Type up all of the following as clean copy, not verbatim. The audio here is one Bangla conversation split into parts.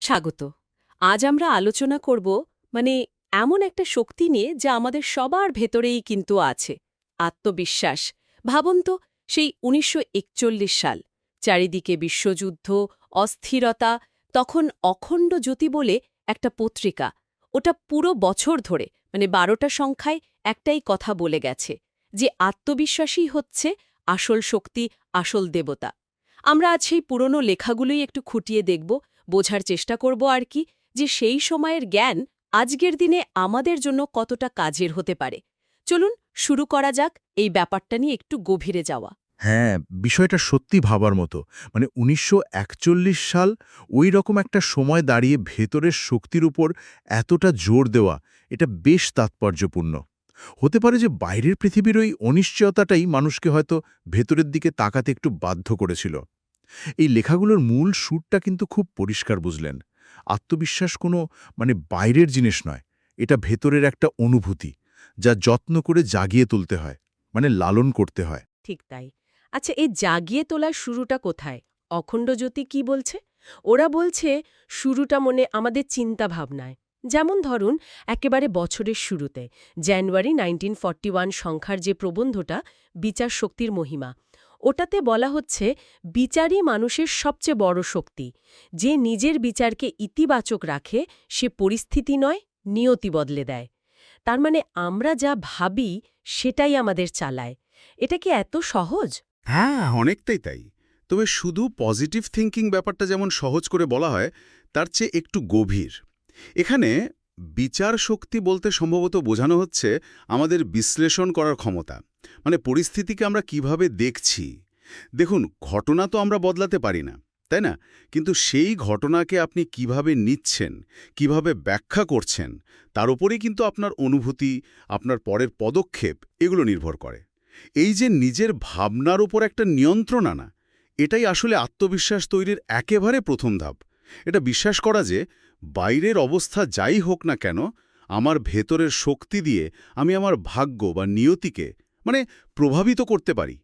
স্বাগত। আজ আমরা আলোচনা করব মানে এমন একটা শক্তি নিয়ে যা আমাদের সবার ভেতরেই কিন্তু আছে, আত্মবিশ্বাস। ভাবুন তো, সেই ১৯৪১ সাল, চারিদিকে বিশ্বযুদ্ধ, অস্থিরতা, তখন অখণ্ড জ্যোতি বলে একটা পত্রিকা, ওটা পুরো বছর ধরে ১২টা সংখ্যায় একটাই কথা বলে গেছে যে আত্মবিশ্বাসই হচ্ছে আসল শক্তি, আসল দেবতা। আমরা আজ সেই পুরনো লেখাগুলোই একটু খুঁটিয়ে দেখব, বোঝার চেষ্টা করব আর কি, যে সেই সময়ের জ্ঞান আজকের দিনে আমাদের জন্য কতটা কাজের হতে পারে। চলুন শুরু করা যাক এই ব্যাপারটা নিয়ে একটু গভীরে যাওয়া। হ্যাঁ, বিষয়টা সত্যি ভাবার মতো। ১৯৪১ সাল, ওই রকম একটা সময় দাঁড়িয়ে ভেতরের শক্তির উপর এতটা জোর দেওয়া, এটা বেশ তাৎপর্যপূর্ণ। হতে পারে যে বাইরের পৃথিবীর ওই অনিশ্চয়তাটাই মানুষকে হয়তো ভেতরের দিকে তাকাতে একটু বাধ্য করেছিল। এই লেখাগুলোর মূল সুরটা কিন্তু খুব পরিষ্কার, বুঝলেন? আত্মবিশ্বাস কোনো বাইরের জিনিস নয়, এটা ভেতরের একটা অনুভূতি, যা যত্ন করে জাগিয়ে তুলতে হয়, লালন করতে হয়। ঠিক তাই। আচ্ছা, এই জাগিয়ে তোলার শুরুটা কোথায়? অখণ্ড জ্যোতি কি বলছে? ওরা বলছে শুরুটা আমাদের চিন্তা ভাবনায়। যেমন ধরুন, একেবারে বছরের শুরুতে জানুয়ারি 1941 সংখ্যার যে প্রবন্ধটা, বিচার শক্তির মহিমা, ওটাতে বলা হচ্ছে বিচারই মানুষের সবচেয়ে বড় শক্তি। যে নিজের বিচারকে ইতিবাচক রাখে, সে পরিস্থিতি নয়, নিয়তি বদলে দেয়। তার আমরা যা ভাবি সেটাই আমাদের চালায়। এটা কি এত সহজ? হ্যাঁ, অনেকটাই তাই। তবে শুধু পজিটিভ থিঙ্কিং ব্যাপারটা যেমন সহজ করে বলা হয়, তার চেয়ে একটু গভীর। এখানে বিচার শক্তি বলতে সম্ভবত বোঝানো হচ্ছে আমাদের বিশ্লেষণ করার ক্ষমতা। পরিস্থিতিকে আমরা কিভাবে দেখছি। দেখুন, ঘটনা তো আমরা বদলাতে পারি না, তাই না? কিন্তু সেই ঘটনাকে আপনি কিভাবে নিচ্ছেন, কিভাবে ব্যাখ্যা করছেন, তার উপরেই কিন্তু আপনার অনুভূতি, আপনার পরের পদক্ষেপ এগুলো নির্ভর করে। এই যে নিজের ভাবনার উপর একটা নিয়ন্ত্রণ আনা, এটাই আসলে আত্মবিশ্বাস তৈরির একেবারে প্রথম ধাপ। এটা বিশ্বাস করা যে বাইরের অবস্থা যাই হোক না কেন, আমার ভেতরের শক্তি দিয়ে আমি আমার ভাগ্য বা নিয়তিকে প্রভাবিত করতে পারি।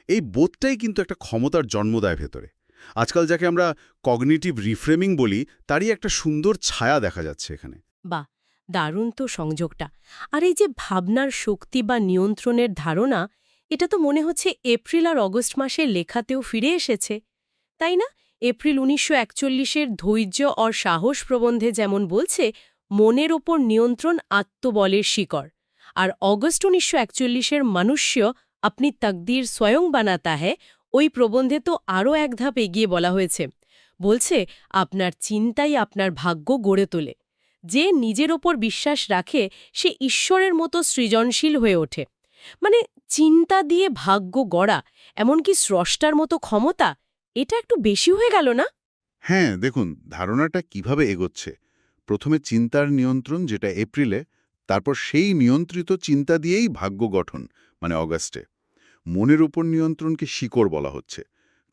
এই বোধটাই কিন্তু একটা ক্ষমতার জন্ম দেয় ভেতরে। আজকাল যাকে আমরা কগনিটিভ রিফ্রেমিং বলি, তারই একটা সুন্দর ছায়া দেখা যাচ্ছে এখানে। বাহ, দারুণ তো সংযোগটা। আর এই যে ভাবনার শক্তি বা নিয়ন্ত্রণের ধারণা, এটা তো মনে হচ্ছে এপ্রিল আর অগস্ট মাসের লেখাতেও ফিরে এসেছে, তাই না? এপ্রিল ১৯৪১-এর ধৈর্য আর সাহস প্রবন্ধে যেমন বলছে, মনের ওপর নিয়ন্ত্রণ আত্মবলের শিকড়। আর অগস্ট ১৯৪১-এর মনুষ্য আপনি তকদির স্বয়ং বানাতা হ্যায়, ওই প্রবন্ধে তো আরও এক ধাপ এগিয়ে বলা হয়েছে। বলছে আপনার চিন্তাই আপনার ভাগ্য গড়ে তোলে। যে নিজের ওপর বিশ্বাস রাখে, সে ঈশ্বরের মতো সৃজনশীল হয়ে ওঠে। চিন্তা দিয়ে ভাগ্য গড়া, এমনকি স্রষ্টার মতো ক্ষমতা, এটা একটু বেশি হয়ে গেল না? হ্যাঁ, দেখুন ধারণাটা কিভাবে এগোচ্ছে। প্রথমে চিন্তার নিয়ন্ত্রণ, যেটা এপ্রিলে, তারপর সেই নিয়ন্ত্রিত চিন্তা দিয়েই ভাগ্য গঠন, অগাস্টে। মনের উপর নিয়ন্ত্রণকে শিকড় বলা হচ্ছে।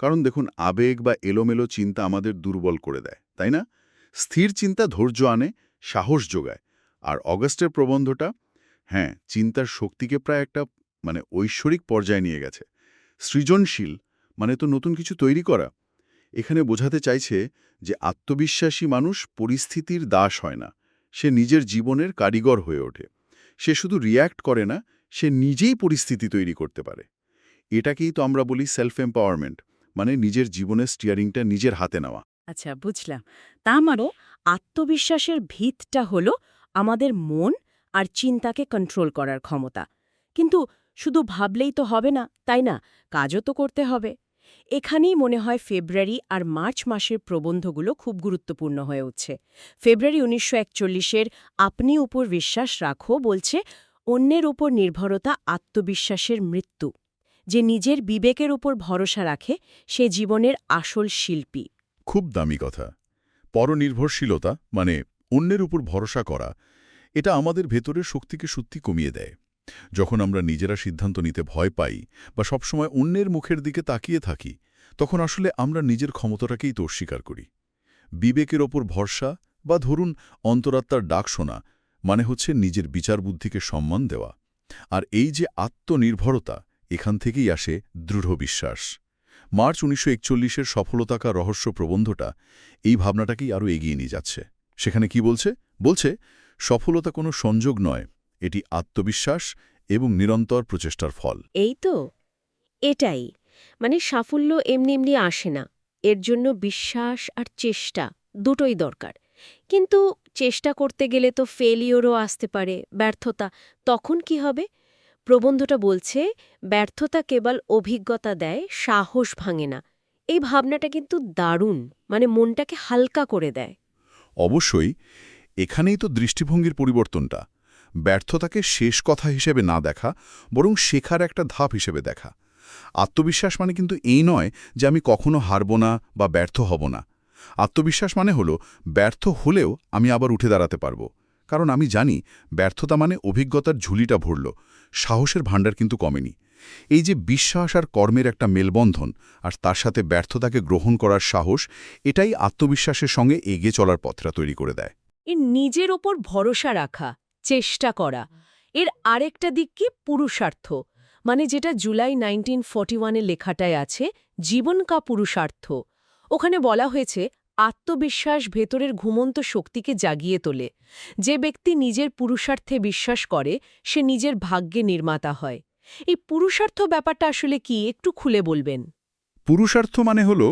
কারণ দেখুন, আবেগ বা এলোমেলো চিন্তা আমাদের দুর্বল করে দেয়, তাই না? স্থির চিন্তা ধৈর্য আনে, সাহস যোগায়। আর অগাস্টের প্রবন্ধটা, হ্যাঁ, চিন্তার শক্তিকে প্রায় একটা ঐশ্বরিক পর্যায়ে নিয়ে গেছে। সৃজনশীল তো নতুন কিছু তৈরি করা। এখানে বোঝাতে চাইছে যে আত্মবিশ্বাসী মানুষ পরিস্থিতির দাস হয় না, সে নিজের জীবনের কারিগর হয়ে ওঠে। সে শুধু রিয়্যাক্ট করে না, সে নিজেই পরিস্থিতি তৈরি করতে পারে। এটাকেই তো আমরা বলি সেলফ এম্পাওয়ারমেন্ট, নিজের জীবনের স্টিয়ারিংটা নিজের হাতে নেওয়া। আচ্ছা, বুঝলাম। তা আত্মবিশ্বাসের ভিতটা হলো আমাদের মন আর চিন্তাকে কন্ট্রোল করার ক্ষমতা। কিন্তু শুধু ভাবলেই তো হবে না, তাই না? কাজও তো করতে হবে। এখানেই মনে হয় ফেব্রুয়ারি আর মার্চ মাসের প্রবন্ধগুলো খুব গুরুত্বপূর্ণ হয়ে উঠছে। ফেব্রুয়ারি ১৯৪১-এর আপনি উপর বিশ্বাস রাখো বলছে, অন্যের উপর নির্ভরতা আত্মবিশ্বাসের মৃত্যু। যে নিজের বিবেকের উপর ভরসা রাখে, সে জীবনের আসল শিল্পী। খুব দামি কথা। পরনির্ভরশীলতা অন্যের উপর ভরসা করা, এটা আমাদের ভেতরের শক্তিকে সত্যি কমিয়ে দেয়। যখন আমরা নিজেরা সিদ্ধান্ত নিতে ভয় পাই বা সবসময় অন্যের মুখের দিকে তাকিয়ে থাকি, তখন আসলে আমরা নিজের ক্ষমতাটাকেই তো অস্বীকার করি। বিবেকের ওপর ভরসা বা ধরুন অন্তরাত্মার ডাক শোনা হচ্ছে নিজের বিচার বুদ্ধিকে সম্মান দেওয়া। আর এই যে আত্মনির্ভরতা, এখান থেকেই আসে দৃঢ় বিশ্বাস। মার্চ 1941-এর সফলতাকার রহস্য প্রবন্ধটা এই ভাবনাটাকেই আরও এগিয়ে নিয়ে যাচ্ছে। সেখানে কি বলছে? বলছে, সফলতা কোনো সংযোগ নয়, এটি আত্মবিশ্বাস এবং নিরন্তর প্রচেষ্টার ফল। এই তো, এটাই। মানে সাফল্য এমনি এমনি আসে না, এর জন্য বিশ্বাস আর চেষ্টা দুটোই দরকার। কিন্তু চেষ্টা করতে গেলে তো ফেলিওরও আসতে পারে, ব্যর্থতা। তখন কি হবে? প্রবন্ধটা বলছে ব্যর্থতা কেবল অভিজ্ঞতা দেয়, সাহস ভাঙে না। এই ভাবনাটা কিন্তু দারুণ, মানে মনটাকে হালকা করে দেয়। অবশ্যই, এখানেই তো দৃষ্টিভঙ্গির পরিবর্তনটা। ব্যর্থতাকে শেষ কথা হিসেবে না দেখা, বরং শেখার একটা ধাপ হিসেবে দেখা। আত্মবিশ্বাস মানে কিন্তু এই নয় যে আমি কখনো হারব না বা ব্যর্থ হব না। আত্মবিশ্বাস মানে হলো ব্যর্থ হলেও আমি আবার উঠে দাঁড়াতে পারব, কারণ আমি জানি ব্যর্থতা মানে অভিজ্ঞতার ঝুলিটা ভরল, সাহসের ভাণ্ডার কিন্তু কমেনি। এই যে বিশ্বাস আর কর্মের একটা মেলবন্ধন, আর তার সাথে ব্যর্থতাকে গ্রহণ করার সাহস, এটাই আত্মবিশ্বাসের সঙ্গে এগিয়ে চলার পথটা তৈরি করে দেয়। এর নিজের ওপর ভরসা রাখা, চেষ্টা করা। এর আরেকটা দিক কি? পুরুষার্থ। মানে যেটা জুলাই 1941-এ লেখাটায় আছে, জীবন কা পুরুষার্থ। ওখানে বলা হয়েছে আত্মবিশ্বাস ভেতরের ঘুমন্ত শক্তিকে জাগিয়ে তোলে। যে ব্যক্তি নিজের পুরুষার্থে বিশ্বাস করে, সে নিজের ভাগ্যে নির্মাতা হয়। এই পুরুষার্থ ব্যাপারটা আসলে কি, একটু খুলে বলবেন? পুরুষার্থ মানে হল,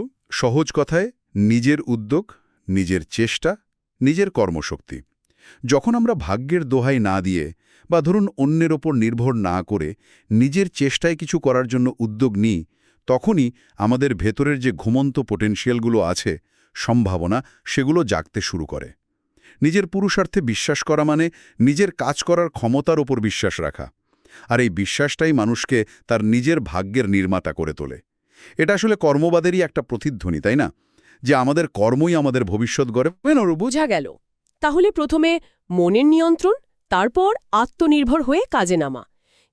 সহজ কথায়, নিজের উদ্যোগ, নিজের চেষ্টা, নিজের কর্মশক্তি। যখন আমরা ভাগ্যের দোহাই না দিয়ে বা ধরুন অন্যের ওপর নির্ভর না করে নিজের চেষ্টায় কিছু করার জন্য উদ্যোগ নিই, তখনই আমাদের ভেতরের যে ঘুমন্ত পোটেনশিয়ালগুলো আছে, সম্ভাবনা, সেগুলো জাগতে শুরু করে। নিজের পুরুষার্থে বিশ্বাস করা মানে নিজের কাজ করার ক্ষমতার ওপর বিশ্বাস রাখা। আর এই বিশ্বাসটাই মানুষকে তার নিজের ভাগ্যের নির্মাতা করে তোলে। এটা আসলে কর্মবাদেরই একটা প্রতিধ্বনি, তাই না? যে আমাদের কর্মই আমাদের ভবিষ্যৎ গড়ে। বোঝা গেল। তাহলে প্রথমে মনের নিয়ন্ত্রণ, তারপর আত্মনির্ভর হয়ে কাজে নামা।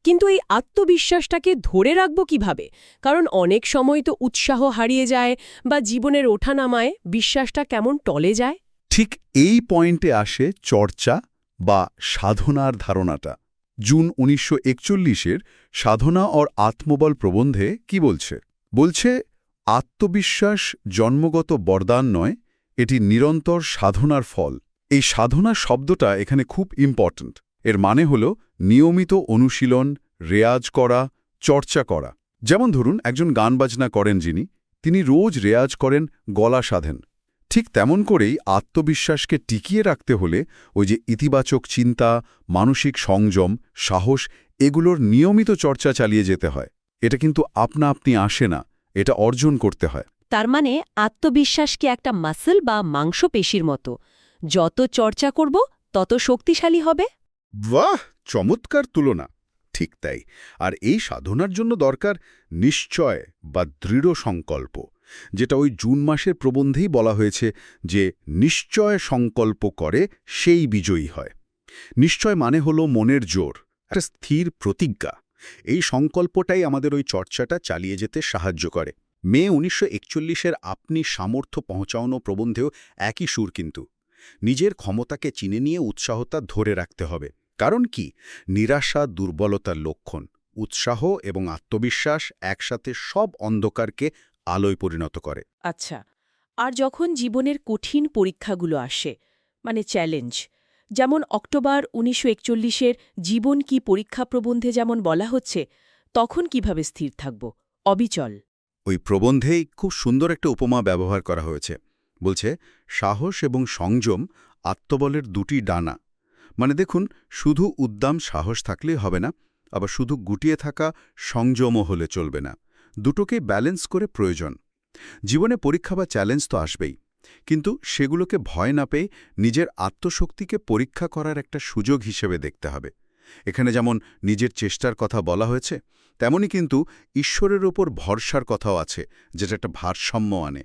কিন্তু এই আত্মবিশ্বাসটাকে ধরে রাখব কিভাবে? কারণ অনেক সময় তো উৎসাহ হারিয়ে যায় বা জীবনের ওঠানামায় বিশ্বাসটা কেমন টলে যায়। ঠিক এই পয়েন্টে আসে চর্চা বা সাধনার ধারণাটা। জুন 1941-এর সাধনা और আত্মবল প্রবন্ধে কি বলছে? বলছে, আত্মবিশ্বাস জন্মগত বরদান নয়, এটি নিরন্তর সাধনার ফল। এই সাধনা শব্দটা এখানে খুব ইম্পর্ট্যান্ট। এর মানে হল নিয়মিত অনুশীলন, রেয়াজ করা, চর্চা করা। যেমন ধরুন, একজন গান বাজনা করেন যিনি, তিনি রোজ রেয়াজ করেন, গলা সাধেন। ঠিক তেমন করেই আত্মবিশ্বাসকে টিকিয়ে রাখতে হলে ওই যে ইতিবাচক চিন্তা, মানসিক সংযম, সাহস, এগুলোর নিয়মিত চর্চা চালিয়ে যেতে হয়। এটা কিন্তু আপনা আপনি আসে না, এটা অর্জন করতে হয়। তার মানে আত্মবিশ্বাস কি একটা মাসল বা মাংসপেশির মতো? যত চর্চা করব তত শক্তিশালী হবে? বাহ, চমৎকার তুলনা। ঠিক তাই। আর এই সাধনার জন্য দরকার নিশ্চয় বা দৃঢ় সংকল্প, যেটা ওই জুন মাসের প্রবন্ধেই বলা হয়েছে যে নিশ্চয় সংকল্প করে সেই বিজয়ী হয়। নিশ্চয় মানে হলো মনের জোর, একটা স্থির প্রতিজ্ঞা। এই সংকল্পটাই আমাদের ওই চর্চাটা চালিয়ে যেতে সাহায্য করে। মে 1941-এর আপনি সামর্থ্য পৌঁছানো প্রবন্ধেও একই সুর কিন্তু। নিজের ক্ষমতাকে চিনে নিয়ে উৎসাহতা ধরে রাখতে হবে। কারণ কি, নিরাশা দুর্বলতার লক্ষণ, উৎসাহ এবং আত্মবিশ্বাস একসাথে সব অন্ধকারকে আলোয় পরিণত করে। আচ্ছা, আর যখন জীবনের কঠিন পরীক্ষাগুলো আসে, মানে চ্যালেঞ্জ, যেমন অক্টোবর 1941-এর জীবন কি পরীক্ষা প্রবন্ধে যেমন বলা হচ্ছে, তখন কিভাবে স্থির থাকব, অবিচল? ওই প্রবন্ধেই খুব সুন্দর একটা উপমা ব্যবহার করা হয়েছে। বলছে, সাহস এবং সংযম আত্মবলের দুটি ডানা। মানে দেখুন, শুধু উদ্দাম সাহস থাকলেই হবে না, আবার শুধু গুটিয়ে থাকা সংযমও হলে চলবে না। দুটোকে ব্যালেন্স করে প্রয়োজন। জীবনে পরীক্ষা বা চ্যালেঞ্জ তো আসবেই, কিন্তু সেগুলোকে ভয় না পেয়ে নিজের আত্মশক্তিকে পরীক্ষা করার একটা সুযোগ হিসেবে দেখতে হবে। এখানে যেমন নিজের চেষ্টার কথা বলা হয়েছে, তেমনি কিন্তু ঈশ্বরের ওপর ভরসার কথাও আছে, যেটা একটা ভারসাম্য আনে।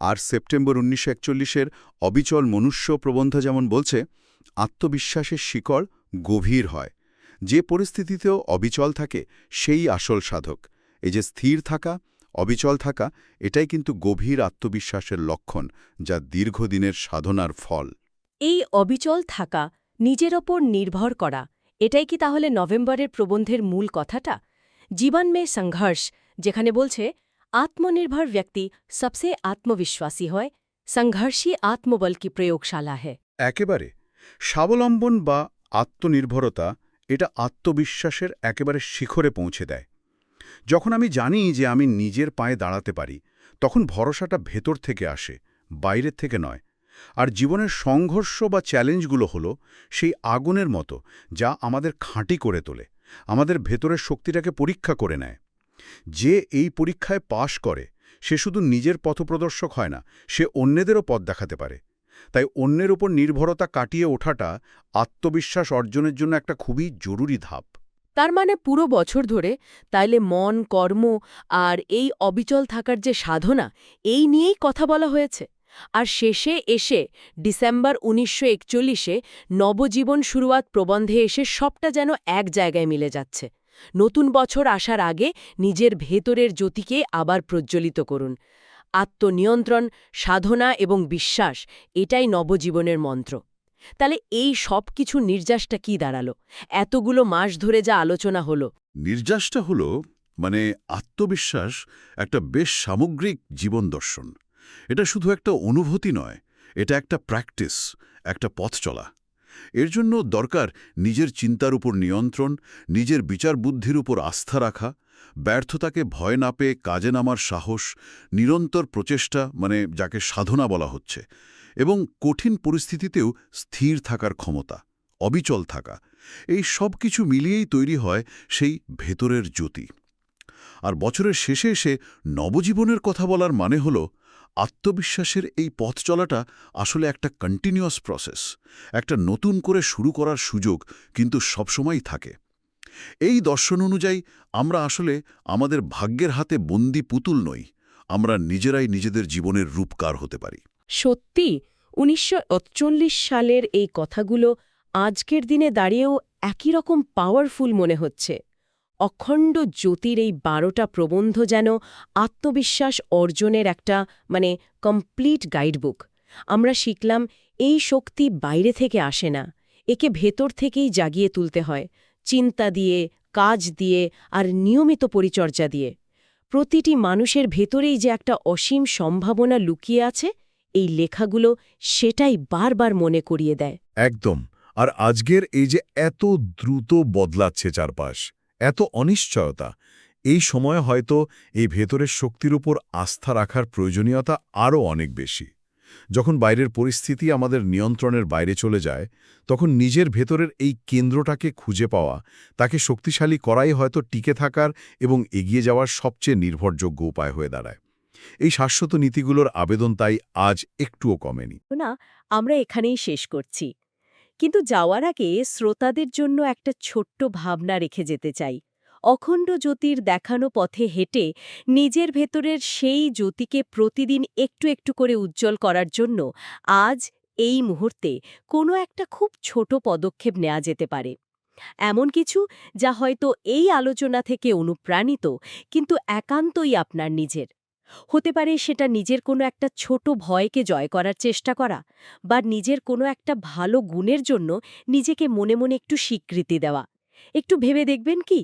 আর সেপ্টেম্বর 1941-এর অবিচল মনুষ্য প্রবন্ধ যেমন বলছে, আত্মবিশ্বাসের শিকড় গভীর হয়। যে পরিস্থিতিতেও অবিচল থাকে সেই আসল সাধক। এই যে স্থির থাকা, অবিচল থাকা, এটাই কিন্তু গভীর আত্মবিশ্বাসের লক্ষণ, যা দীর্ঘদিনের সাধনার ফল। এই অবিচল থাকা, নিজের ওপর নির্ভর করা, এটাই কি তাহলে নভেম্বরের প্রবন্ধের মূল কথাটা? জীবন মে সংঘর্ষ, যেখানে বলছে आत्मनिर्भर व्यक्ति सबसे आत्मविश्वासी হয় संघर्षी आत्मबल की प्रयोगशाला है। একেবারে স্বাবলম্বন বা আত্মনির্ভরতা এটা আত্মবিশ্বাসের একেবারে শিখরে পৌঁছে দেয়। যখন আমি জানি যে আমি নিজের পায়ে দাঁড়াতে পারি, তখন ভরসাটা ভেতর থেকে আসে, বাইরের থেকে নয়। আর জীবনের সংঘর্ষ বা চ্যালেঞ্জগুলো হলো সেই আগুনের মতো, যা আমাদের খাঁটি করে তোলে, আমাদের ভেতরের শক্তিটাকে পরীক্ষা করে নেয়। যে এই পরীক্ষায় পাশ করে সে শুধু নিজের পথপ্রদর্শক হয় না, সে অন্যদেরও পথ দেখাতে পারে। তাই অন্যের উপর নির্ভরতা কাটিয়ে ওঠাটা আত্মবিশ্বাস অর্জনের জন্য একটা খুবই জরুরি ধাপ। তার মানে পুরো বছর ধরে তাইলে মন, কর্ম আর এই অবিচল থাকার যে সাধনা, এই নিয়েই কথা বলা হয়েছে। আর শেষে এসে ডিসেম্বর 1941-এ নবজীবন শুরুয়াত প্রবন্ধে এসে সবটা যেন এক জায়গায় মিলে যাচ্ছে। নতুন বছর আসার আগে নিজের ভেতরের জ্যোতিকে আবার প্রজ্বলিত করুন। আত্মনিয়ন্ত্রণ, সাধনা এবং বিশ্বাস, এটাই নবজীবনের মন্ত্র। তাহলে এই সব কিছু নির্যাসটা কি দাঁড়ালো? এতগুলো মাস ধরে যা আলোচনা হলো। নির্যাসটা হলো আত্মবিশ্বাস একটা বেশ সামগ্রিক জীবন দর্শন। এটা শুধু একটা অনুভূতি নয়, এটা একটা প্র্যাকটিস, একটা পথ চলা। এর জন্য দরকার নিজের চিন্তার উপর নিয়ন্ত্রণ, নিজের বিচার বুদ্ধির উপর আস্থা রাখা, ব্যর্থতাকে ভয় না পেয়ে কাজে নামার সাহস, নিরন্তর প্রচেষ্টা যাকে সাধনা বলা হচ্ছে, এবং কঠিন পরিস্থিতিতেও স্থির থাকার ক্ষমতা, অবিচল থাকা। এই সব কিছু মিলিয়েই তৈরি হয় সেই ভেতরের জ্যোতি। আর বছরের শেষে এসে নবজীবনের কথা বলার মানে হলো আত্মবিশ্বাসের এই পথ চলাটা আসলে একটা কন্টিনিউয়াস প্রসেস, একটা নতুন করে শুরু করার সুযোগ কিন্তু সবসময়ই থাকে। এই দর্শন অনুযায়ী আমরা আসলে আমাদের ভাগ্যের হাতে বন্দি পুতুল নই, আমরা নিজেরাই নিজেদের জীবনের রূপকার হতে পারি। সত্যি 1941 সালের এই কথাগুলো আজকের দিনে দাঁড়িয়েও একই রকম পাওয়ারফুল মনে হচ্ছে। অখণ্ড জ্যোতির এই 12টা প্রবন্ধ যেন আত্মবিশ্বাস অর্জনের একটা কমপ্লিট গাইডবুক। আমরা শিখলাম এই শক্তি বাইরে থেকে আসে না, একে ভেতর থেকেই জাগিয়ে তুলতে হয়, চিন্তা দিয়ে, কাজ দিয়ে আর নিয়মিত পরিচর্যা দিয়ে। প্রতিটি মানুষের ভেতরেই যে একটা অসীম সম্ভাবনা লুকিয়ে আছে, এই লেখাগুলো সেটাই বারবার মনে করিয়ে দেয়। একদম। আর আজকের এই যে এত দ্রুত বদলাচ্ছে চারপাশ, এত অনিশ্চয়তা, এই সময়ে হয়তো এই ভেতরের শক্তির উপর আস্থা রাখার প্রয়োজনীয়তা আরও অনেক বেশি। যখন বাইরের পরিস্থিতি আমাদের নিয়ন্ত্রণের বাইরে চলে যায়, তখন নিজের ভেতরের এই কেন্দ্রটাকে খুঁজে পাওয়া, তাকে শক্তিশালী করাই হয়তো টিকে থাকার এবং এগিয়ে যাওয়ার সবচেয়ে নির্ভরযোগ্য উপায় হয়ে দাঁড়ায়। এই শাশ্বত নীতিগুলোর আবেদন তাই আজ একটুও কমেনি। না, আমরা এখানেই শেষ করছি। কিন্তু যাওয়ার আগে শ্রোতাদের জন্য একটা ছোট্ট ভাবনা রেখে যেতে চাই। অখণ্ড জ্যোতির দেখানো পথে হেঁটে নিজের ভেতরের সেই জ্যোতিকে প্রতিদিন একটু একটু করে উজ্জ্বল করার জন্য আজ এই মুহূর্তে কোনো একটা খুব ছোট পদক্ষেপ নেওয়া যেতে পারে। এমন কিছু যা হয়তো এই আলোচনা থেকে অনুপ্রাণিত, কিন্তু একান্তই আপনার নিজের। হতে পারে সেটা নিজের কোনো একটা ছোট ভয়কে জয় করার চেষ্টা করা, বা নিজের কোনো একটা ভালো গুণের জন্য নিজেকে মনে মনে একটু স্বীকৃতি দেওয়া। একটু ভেবে দেখবেন কি?